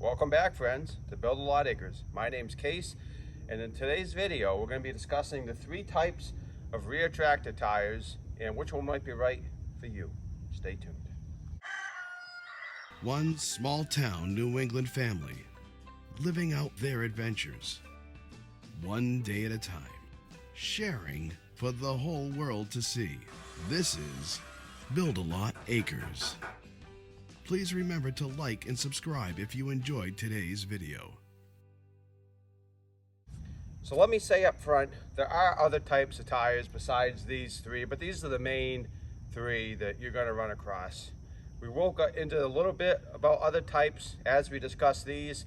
Welcome back, friends, to Build a Lot Acres. My name's Case, and in today's video we're going to be discussing the three types of rear tractor tires and which one might be right for you. Stay tuned. One small town New England family living out their adventures one day at a time, sharing for the whole world to see. This is Build a Lot Acres. Please remember to like and subscribe if you enjoyed today's video. So let me say up front, there are other types of tires besides these three, but these are the main three that you're going to run across. We will go into a little bit about other types as we discuss these,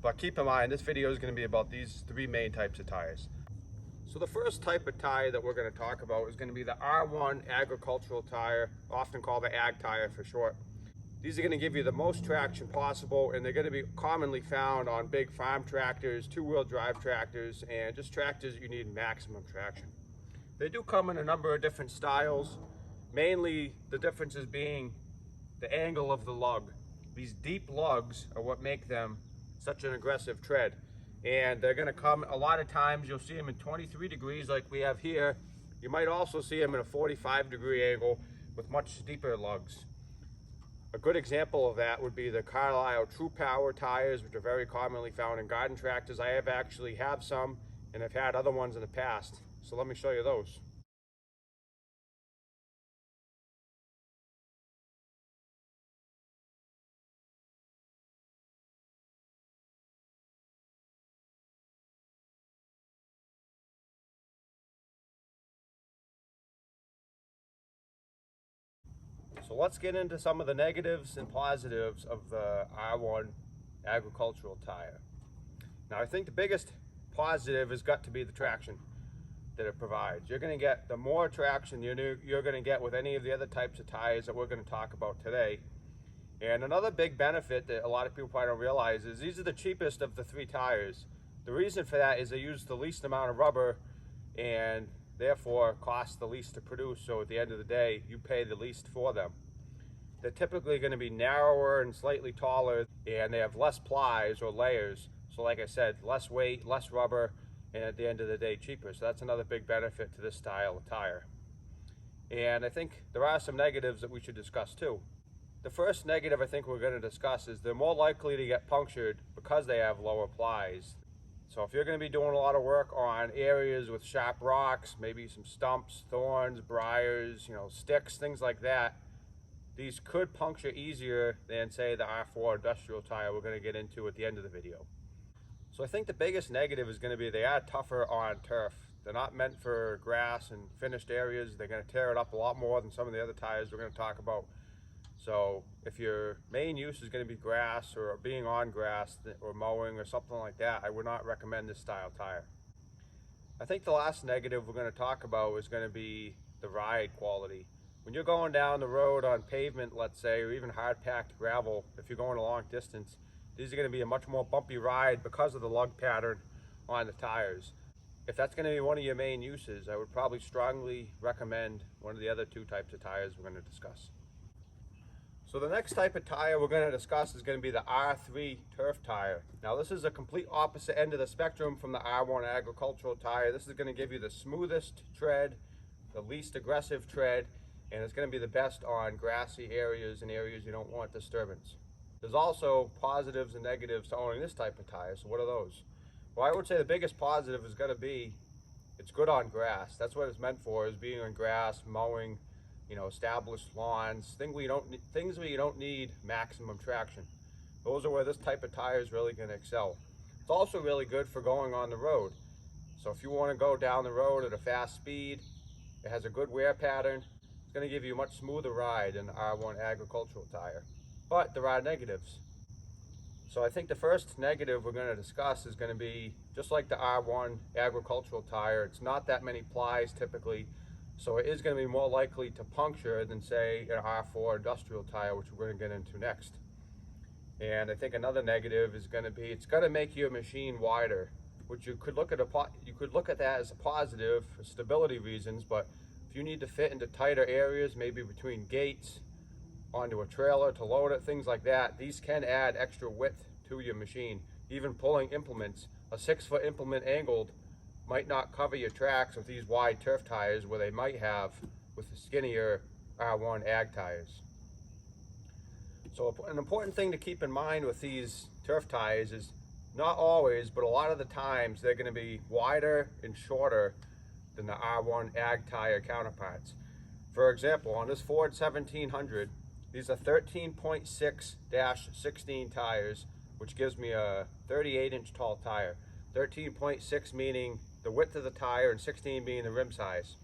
but keep in mind this video is going to be about these three main types of tires. So the first type of tire that we're going to talk about is going to be the R1 agricultural tire, often called the ag tire for short. These are going to give you the most traction possible, and they're going to be commonly found on big farm tractors, two-wheel drive tractors, and just tractors that you need maximum traction. They do come in a number of different styles, mainly the differences being the angle of the lug. These deep lugs are what make them such an aggressive tread, and they're going to come a lot of times. You'll see them in 23 degrees like we have here. You might also see them in a 45-degree angle with much steeper lugs. A good example of that would be the Carlisle True Power tires, which are very commonly found in garden tractors. I actually have some, and I've had other ones in the past. So let me show you those. So let's get into some of the negatives and positives of the R1 agricultural tire. Now I think the biggest positive has got to be the traction that it provides. You're going to get the more traction you're going to get with any of the other types of tires that we're going to talk about today. And another big benefit that a lot of people probably don't realize is these are the cheapest of the three tires. The reason for that is they use the least amount of rubber and therefore cost the least to produce, so at the end of the day you pay the least for them. They're typically going to be narrower and slightly taller, and they have less plies or layers, so like I said, less weight, less rubber, and at the end of the day cheaper. So that's another big benefit to this style of tire. And I think there are some negatives that we should discuss too. The first negative I think we're going to discuss is they're more likely to get punctured because they have lower plies. So if you're going to be doing a lot of work on areas with sharp rocks, maybe some stumps, thorns, briars, sticks, things like that, these could puncture easier than, say, the R4 industrial tire we're going to get into at the end of the video. So I think the biggest negative is going to be they are tougher on turf. They're not meant for grass and finished areas. They're going to tear it up a lot more than some of the other tires we're going to talk about. So if your main use is going to be grass or being on grass or mowing or something like that, I would not recommend this style tire. I think the last negative we're going to talk about is going to be the ride quality. When you're going down the road on pavement, let's say, or even hard-packed gravel, if you're going a long distance, these are going to be a much more bumpy ride because of the lug pattern on the tires. If that's going to be one of your main uses, I would probably strongly recommend one of the other two types of tires we're going to discuss. So the next type of tire we're going to discuss is going to be the R3 turf tire. Now this is a complete opposite end of the spectrum from the R1 agricultural tire. This is going to give you the smoothest tread, the least aggressive tread, and it's going to be the best on grassy areas and areas you don't want disturbance. There's also positives and negatives to owning this type of tire. So what are those? Well, I would say the biggest positive is going to be it's good on grass. That's what it's meant for, is being on grass, mowing, established lawns, things where you don't need maximum traction. Those are where this type of tire is really going to excel. It's also really good for going on the road. So if you want to go down the road at a fast speed, it has a good wear pattern. It's going to give you a much smoother ride than the R1 agricultural tire. But there are negatives. So I think the first negative we're going to discuss is going to be just like the R1 agricultural tire. It's not that many plies typically, so it is going to be more likely to puncture than, say, an R4 industrial tire, which we're going to get into next. And I think another negative is going to be it's going to make your machine wider, which you could look at that as a positive for stability reasons. But if you need to fit into tighter areas, maybe between gates, onto a trailer to load it, things like that, these can add extra width to your machine. Even pulling implements, a 6-foot implement angled might not cover your tracks with these wide turf tires where they might have with the skinnier R1 ag tires. So an important thing to keep in mind with these turf tires is not always, but a lot of the times they're going to be wider and shorter than the R1 ag tire counterparts. For example, on this Ford 1700, these are 13.6-16 tires, which gives me a 38-inch tall tire. 13.6 meaning the width of the tire and 16 being the rim size.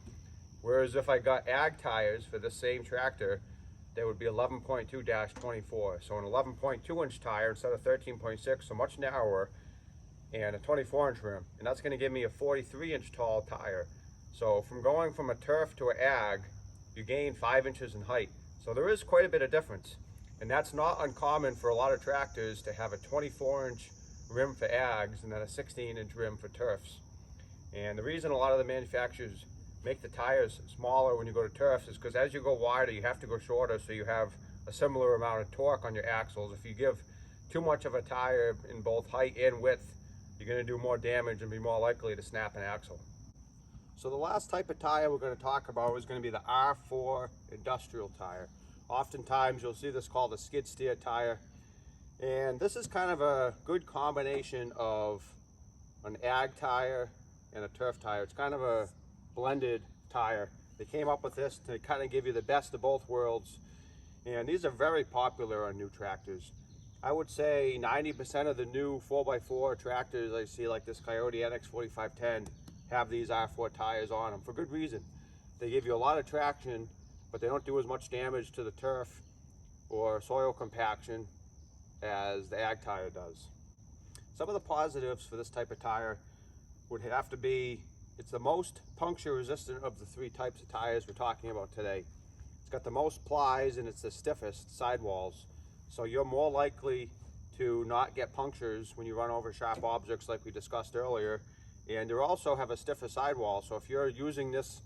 Whereas if I got ag tires for this same tractor, they would be 11.2-24. So an 11.2-inch tire instead of 13.6, so much narrower, and a 24-inch rim. And that's going to give me a 43-inch tall tire. So from going from a turf to an ag, you gain 5 inches in height. So there is quite a bit of difference. And that's not uncommon for a lot of tractors to have a 24-inch rim for ags and then a 16-inch rim for turfs. And the reason a lot of the manufacturers make the tires smaller when you go to turfs is because as you go wider, you have to go shorter so you have a similar amount of torque on your axles. If you give too much of a tire in both height and width, you're going to do more damage and be more likely to snap an axle. So the last type of tire we're going to talk about is going to be the R4 industrial tire. Oftentimes you'll see this called a skid steer tire, and this is kind of a good combination of an ag tire and a turf tire. It's kind of a blended tire. They came up with this to kind of give you the best of both worlds, and these are very popular on new tractors. I would say 90% of the new 4x4 tractors I see, like this Coyote NX 4510, have these R4 tires on them for good reason. They give you a lot of traction, but they don't do as much damage to the turf or soil compaction as the ag tire does. Some of the positives for this type of tire would have to be it's the most puncture resistant of the 3 types of tires we're talking about today. It's got the most plies and it's the stiffest sidewalls. So you're more likely to not get punctures when you run over sharp objects like we discussed earlier. And you also have a stiffer sidewall. So if you're using this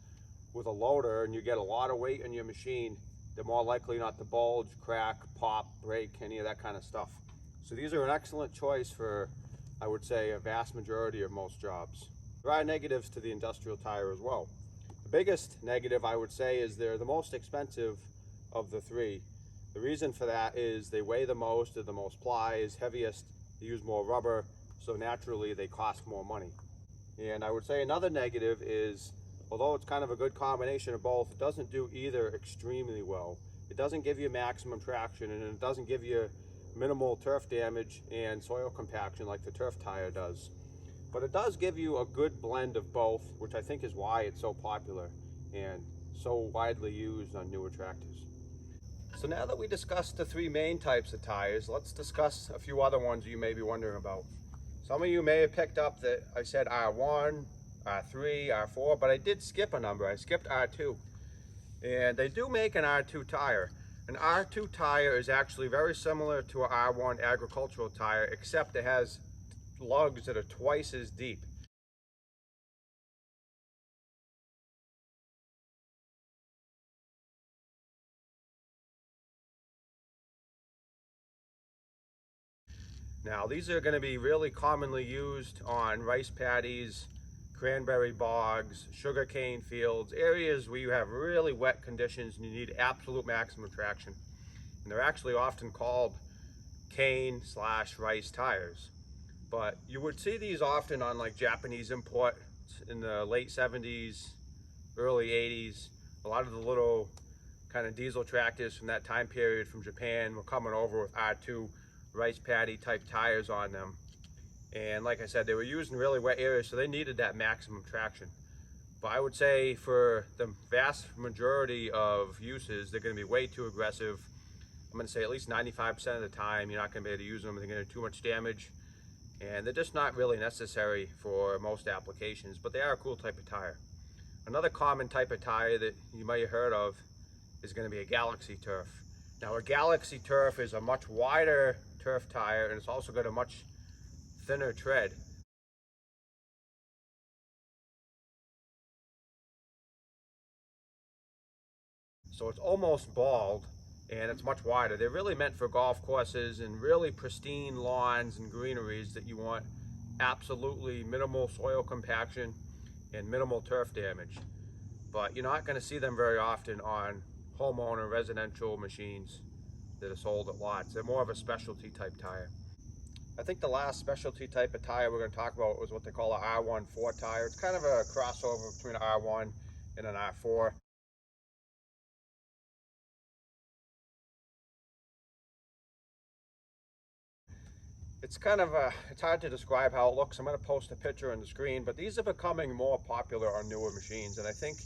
with a loader and you get a lot of weight in your machine, they're more likely not to bulge, crack, pop, break, any of that kind of stuff. So these are an excellent choice for, I would say, a vast majority of most jobs. There are negatives to the industrial tire as well. The biggest negative, I would say, is they're the most expensive of the 3. The reason for that is they weigh the most, they're the most plies, heaviest, they use more rubber, so naturally they cost more money. And I would say another negative is, although it's kind of a good combination of both, it doesn't do either extremely well. It doesn't give you maximum traction, and it doesn't give you minimal turf damage and soil compaction like the turf tire does. But it does give you a good blend of both, which I think is why it's so popular and so widely used on newer tractors. So now that we discussed the 3 main types of tires, let's discuss a few other ones you may be wondering about. Some of you may have picked up that I said R1, R3, R4, but I did skip a number. I skipped R2. And they do make an R2 tire. An R2 tire is actually very similar to an R1 agricultural tire, except it has lugs that are twice as deep. Now these are going to be really commonly used on rice paddies, cranberry bogs, sugarcane fields, areas where you have really wet conditions and you need absolute maximum traction. And they're actually often called cane/rice tires. But you would see these often on like Japanese imports in the late 70s, early 80s. A lot of the little kind of diesel tractors from that time period from Japan were coming over with R2 rice paddy type tires on them. And like I said, they were used in really wet areas, so they needed that maximum traction. But I would say for the vast majority of uses, they're going to be way too aggressive. I'm going to say at least 95% of the time, you're not going to be able to use them. They're going to do too much damage. And they're just not really necessary for most applications, but they are a cool type of tire. Another common type of tire that you might have heard of is going to be a Galaxy turf. Now a Galaxy turf is a much wider turf tire, and it's also got a much thinner tread. So it's almost bald, and it's much wider. They're really meant for golf courses and really pristine lawns and greeneries that you want absolutely minimal soil compaction and minimal turf damage. But you're not going to see them very often on homeowner residential machines that are sold at lots. They're more of a specialty type tire. I think the last specialty type of tire we're going to talk about was what they call an R1-4 tire. It's kind of a crossover between an R1 and an R4. It's hard to describe how it looks. I'm going to post a picture on the screen, but these are becoming more popular on newer machines. And I think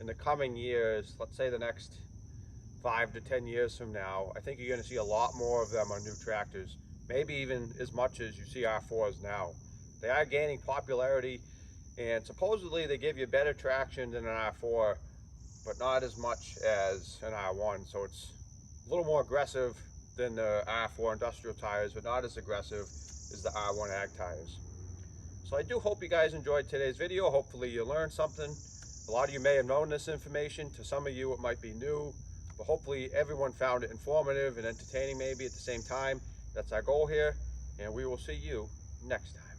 in the coming years, let's say the next 5 to 10 years from now, I think you're going to see a lot more of them on new tractors. Maybe even as much as you see R4s now. They are gaining popularity, and supposedly they give you better traction than an R4, but not as much as an R1. So it's a little more aggressive than the R4 industrial tires, but not as aggressive as the R1 ag tires. So I do hope you guys enjoyed today's video. Hopefully you learned something. A lot of you may have known this information. To some of you it might be new, but hopefully everyone found it informative and entertaining maybe at the same time. That's our goal here, and we will see you next time.